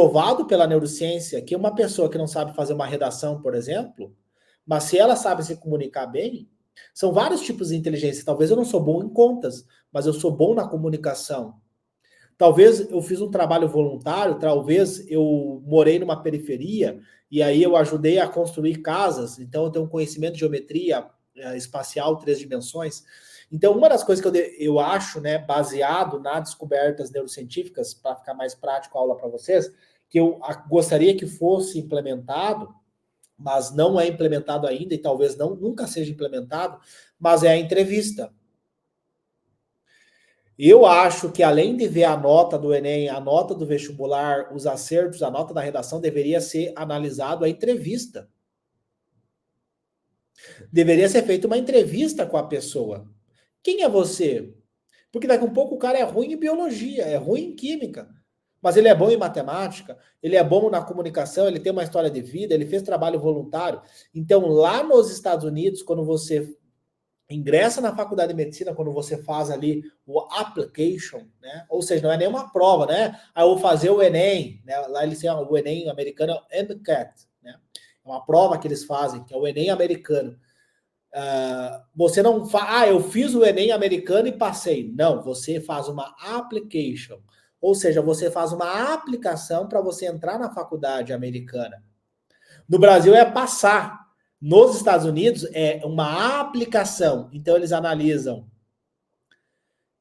provado pela neurociência que uma pessoa que não sabe fazer uma redação, por exemplo, mas se ela sabe se comunicar bem, são vários tipos de inteligência. Talvez eu não sou bom em contas, mas eu sou bom na comunicação. Talvez eu fiz um trabalho voluntário, talvez eu morei numa periferia e aí eu ajudei a construir casas, então eu tenho um conhecimento de geometria espacial, 3 dimensões. Então, uma das coisas que eu acho, né, baseado nas descobertas neurocientíficas, para ficar mais prático a aula para vocês, que eu gostaria que fosse implementado, mas não é implementado ainda e talvez nunca seja implementado, mas é a entrevista. Eu acho que além de ver a nota do Enem, a nota do vestibular, os acertos, a nota da redação, deveria ser analisado a entrevista. Deveria ser feita uma entrevista com a pessoa. Quem é você? Porque daqui a um pouco o cara é ruim em biologia, é ruim em química, mas ele é bom em matemática, ele é bom na comunicação, ele tem uma história de vida, ele fez trabalho voluntário. Então, lá nos Estados Unidos, quando você ingressa na faculdade de medicina, quando você faz ali o application, né? Ou seja, não é nenhuma prova, né? Aí eu vou fazer o Enem, né? Lá eles têm o Enem americano, é o MCAT, né? É uma prova que eles fazem, que é o Enem americano. Você não faz, eu fiz o Enem americano e passei. Não, você faz uma application. Ou seja, você faz uma aplicação para você entrar na faculdade americana. No Brasil é passar. Nos Estados Unidos é uma aplicação. Então eles analisam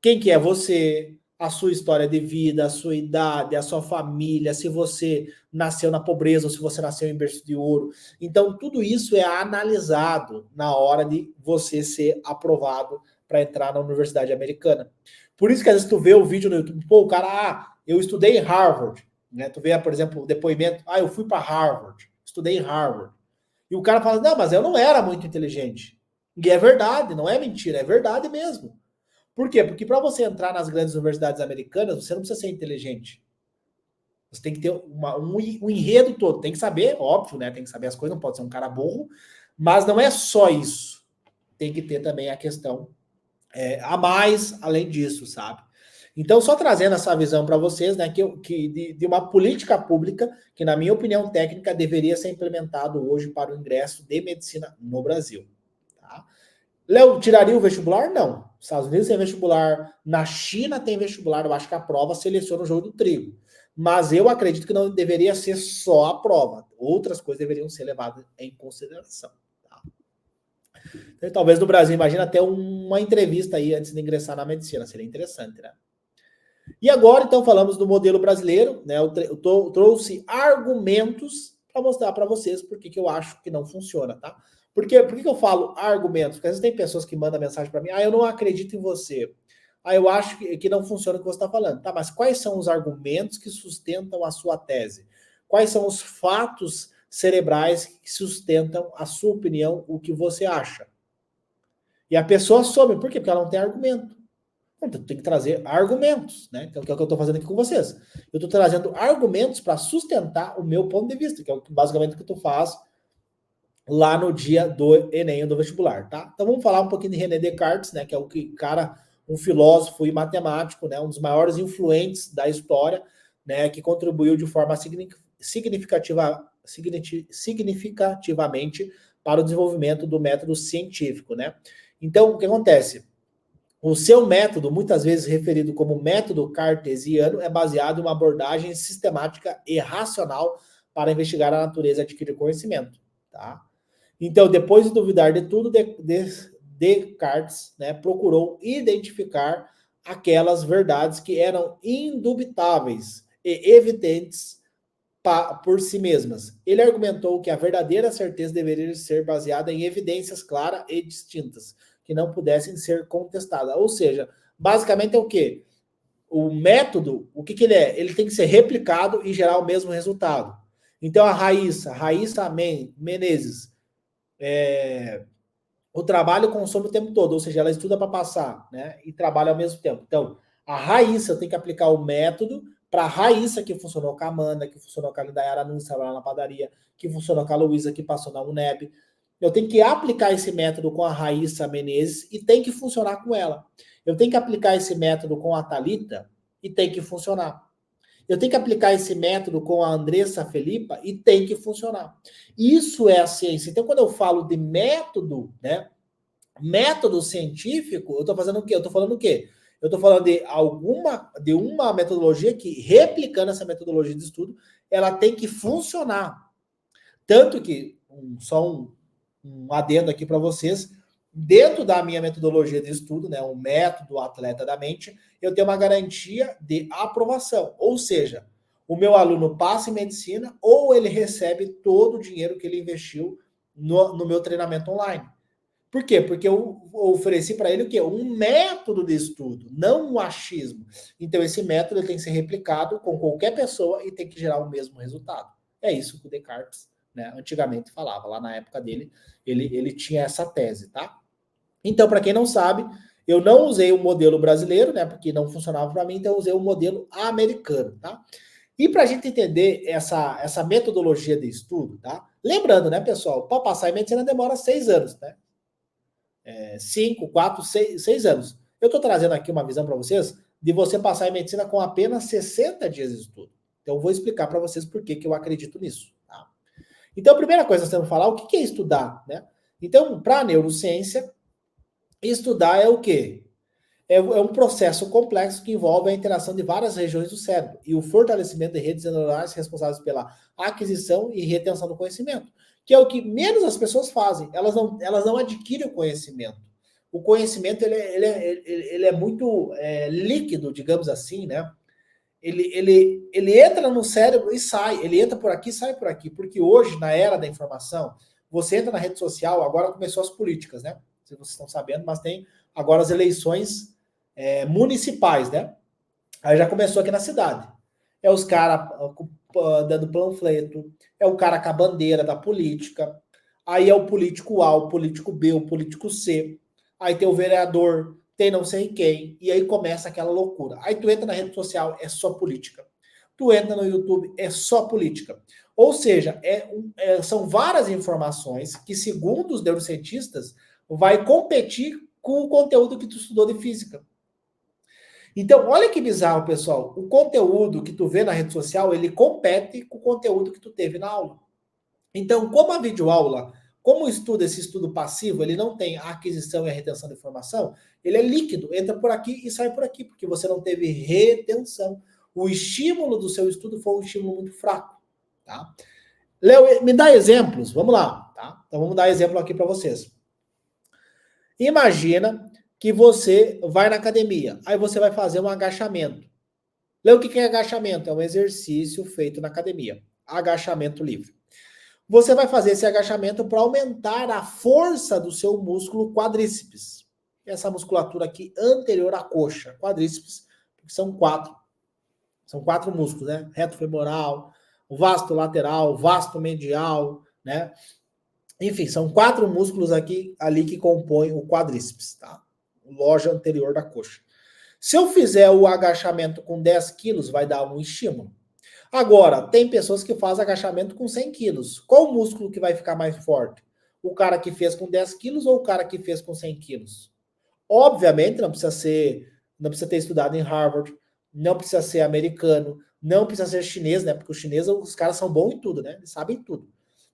quem que é você, a sua história de vida, a sua idade, a sua família, se você nasceu na pobreza ou se você nasceu em berço de ouro. Então tudo isso é analisado na hora de você ser aprovado para entrar na universidade americana. Por isso que às vezes tu vê o vídeo no YouTube, pô, o cara, eu estudei em Harvard, né? Tu vê, por exemplo, o depoimento, eu fui para Harvard, estudei em Harvard. E o cara fala, não, mas eu não era muito inteligente. E é verdade, não é mentira, é verdade mesmo. Por quê? Porque para você entrar nas grandes universidades americanas, você não precisa ser inteligente. Você tem que ter um enredo todo. Tem que saber, óbvio, né? Tem que saber as coisas, não pode ser um cara burro. Mas não é só isso. Tem que ter também a questão a mais além disso, sabe? Então, só trazendo essa visão para vocês, né, de uma política pública que, na minha opinião técnica, deveria ser implementado hoje para o ingresso de medicina no Brasil. Tá? Léo, tiraria o vestibular? Não. Nos Estados Unidos tem vestibular, na China tem vestibular, eu acho que a prova seleciona o jogo do trigo. Mas eu acredito que não deveria ser só a prova. Outras coisas deveriam ser levadas em consideração. Tá? Então, talvez no Brasil, imagina até uma entrevista aí antes de ingressar na medicina, seria interessante, né? E agora, então, falamos do modelo brasileiro, né? Eu trouxe argumentos para mostrar para vocês por que eu acho que não funciona, tá? Por que eu falo argumentos? Porque às vezes tem pessoas que mandam mensagem para mim, eu não acredito em você. Eu acho que não funciona o que você está falando. Tá, mas quais são os argumentos que sustentam a sua tese? Quais são os fatos cerebrais que sustentam a sua opinião, o que você acha? E a pessoa some. Por quê? Porque ela não tem argumento. Então, tem que trazer argumentos, né? Então, que é o que eu estou fazendo aqui com vocês. Eu estou trazendo argumentos para sustentar o meu ponto de vista, que é basicamente o que tu faz lá no dia do Enem, do vestibular, tá? Então, vamos falar um pouquinho de René Descartes, né? Que é o cara, um filósofo e matemático, né? Um dos maiores influentes da história, né? Que contribuiu de forma significativamente para o desenvolvimento do método científico, né? Então, o que acontece? O seu método, muitas vezes referido como método cartesiano, é baseado em uma abordagem sistemática e racional para investigar a natureza e adquirir conhecimento. Tá? Então, depois de duvidar de tudo, Descartes, né, procurou identificar aquelas verdades que eram indubitáveis e evidentes por si mesmas. Ele argumentou que a verdadeira certeza deveria ser baseada em evidências claras e distintas, que não pudessem ser contestadas. Ou seja, basicamente é o quê? O método, o que ele é? Ele tem que ser replicado e gerar o mesmo resultado. Então a Raíssa Menezes, o trabalho consome o tempo todo, ou seja, ela estuda para passar, né? E trabalha ao mesmo tempo. Então, a Raíssa tem que aplicar o método para a Raíssa, que funcionou com a Amanda, que funcionou com a Lindayara Nunes, lá na padaria, que funcionou com a Luísa, que passou na UNEB. Eu tenho que aplicar esse método com a Raíssa Menezes e tem que funcionar com ela. Eu tenho que aplicar esse método com a Thalita e tem que funcionar. Eu tenho que aplicar esse método com a Andressa Felipa e tem que funcionar. Isso é a ciência. Então, quando eu falo de método, né? Método científico, eu estou fazendo o quê? Eu estou falando o quê? Eu estou falando de uma metodologia que, replicando essa metodologia de estudo, ela tem que funcionar. Tanto que, um adendo aqui para vocês, dentro da minha metodologia de estudo, né, o método atleta da mente, eu tenho uma garantia de aprovação. Ou seja, o meu aluno passa em medicina ou ele recebe todo o dinheiro que ele investiu no meu treinamento online. Por quê? Porque eu ofereci para ele o quê? Um método de estudo, não um achismo. Então, esse método tem que ser replicado com qualquer pessoa e tem que gerar o mesmo resultado. É isso que o Descartes, né, antigamente falava. Lá na época dele, ele tinha essa tese, tá? Então, para quem não sabe, eu não usei o modelo brasileiro, né, porque não funcionava para mim, então eu usei o modelo americano, tá? E para a gente entender essa metodologia de estudo, tá? Lembrando, né, pessoal, para passar em medicina demora 6 anos, né? 5, 4, 6 anos. Eu estou trazendo aqui uma visão para vocês de você passar em medicina com apenas 60 dias de estudo. Então, eu vou explicar para vocês por que eu acredito nisso. Tá? Então, a primeira coisa que nós temos que falar, o que é estudar? Né? Então, para a neurociência, estudar é o quê? É um processo complexo que envolve a interação de várias regiões do cérebro e o fortalecimento de redes neuronais responsáveis pela aquisição e retenção do conhecimento, que é o que menos as pessoas fazem. Elas não adquirem o conhecimento. O conhecimento ele é muito líquido, digamos assim, né? Ele entra no cérebro e sai. Ele entra por aqui e sai por aqui. Porque hoje, na era da informação, você entra na rede social, agora começou as políticas, né? Se vocês estão sabendo, mas tem agora as eleições municipais, né? Aí já começou aqui na cidade. É os caras dando panfleto, é o cara com a bandeira da política, aí é o político A, o político B, o político C, aí tem o vereador, tem não sei quem, e aí começa aquela loucura. Aí tu entra na rede social, é só política. Tu entra no YouTube, é só política. Ou seja, são várias informações que, segundo os neurocientistas, vai competir com o conteúdo que tu estudou de física. Então, olha que bizarro, pessoal. O conteúdo que tu vê na rede social, ele compete com o conteúdo que tu teve na aula. Então, como a videoaula, como estuda esse estudo passivo, ele não tem a aquisição e a retenção de informação, ele é líquido, entra por aqui e sai por aqui, porque você não teve retenção. O estímulo do seu estudo foi um estímulo muito fraco, tá? Léo, me dá exemplos, vamos lá, tá? Então, vamos dar exemplo aqui para vocês. Imagina que você vai na academia, aí você vai fazer um agachamento. Lê o que é agachamento? É um exercício feito na academia. Agachamento livre. Você vai fazer esse agachamento para aumentar a força do seu músculo quadríceps. Essa musculatura aqui anterior à coxa. Quadríceps, porque são 4. São 4 músculos, né? Reto femoral, o vasto lateral, vasto medial, né? Enfim, são 4 músculos aqui, ali que compõem o quadríceps, tá? O loja anterior da coxa. Se eu fizer o agachamento com 10 quilos, vai dar um estímulo. Agora, tem pessoas que fazem agachamento com 100 quilos. Qual o músculo que vai ficar mais forte? O cara que fez com 10 quilos ou o cara que fez com 100 quilos? Obviamente, não precisa ter estudado em Harvard, não precisa ser americano, não precisa ser chinês, né? Porque os chineses, os caras são bons em tudo, né? Eles sabem tudo.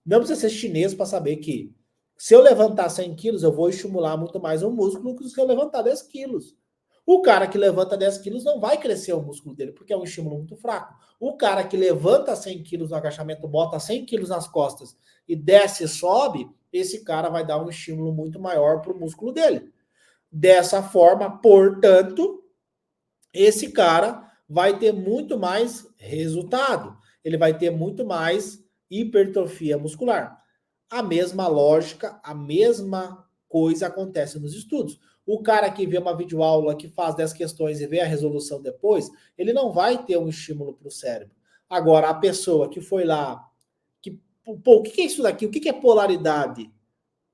Não precisa ser chinês para saber que se eu levantar 100 quilos, eu vou estimular muito mais o músculo do que se eu levantar 10 quilos. O cara que levanta 10 quilos não vai crescer o músculo dele, porque é um estímulo muito fraco. O cara que levanta 100 quilos no agachamento, bota 100 quilos nas costas e desce e sobe, esse cara vai dar um estímulo muito maior para o músculo dele. Dessa forma, portanto, esse cara vai ter muito mais resultado. Ele vai ter muito mais hipertrofia muscular. A mesma lógica, a mesma coisa acontece nos estudos. O cara que vê uma videoaula que faz 10 questões e vê a resolução depois, ele não vai ter um estímulo para o cérebro. Agora, a pessoa que foi lá, o que é isso daqui? O que é polaridade?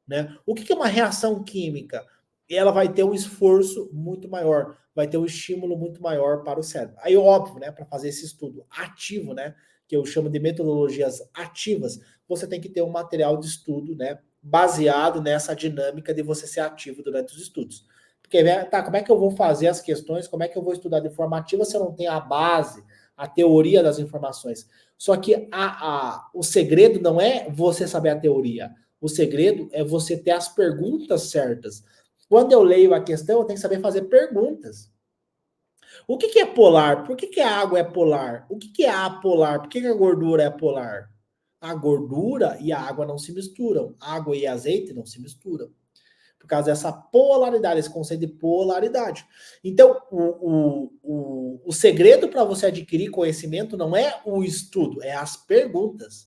Né? O que é uma reação química? Ela vai ter um esforço muito maior, vai ter um estímulo muito maior para o cérebro. Aí, óbvio, né, para fazer esse estudo ativo, né, que eu chamo de metodologias ativas, você tem que ter um material de estudo, né, baseado nessa dinâmica de você ser ativo durante os estudos. Porque, tá, como é que eu vou fazer as questões, como é que eu vou estudar de forma ativa se eu não tenho a base a teoria das informações. Só que o segredo não é você saber a teoria. O segredo é você ter as perguntas certas. Quando eu leio a questão, eu tenho que saber fazer perguntas. O que é polar? Por que a água é polar? O que é apolar? Por que a gordura é polar? A gordura e a água não se misturam. Água e azeite não se misturam. Por causa dessa polaridade, esse conceito de polaridade. Então, o segredo para você adquirir conhecimento não é o estudo, é as perguntas.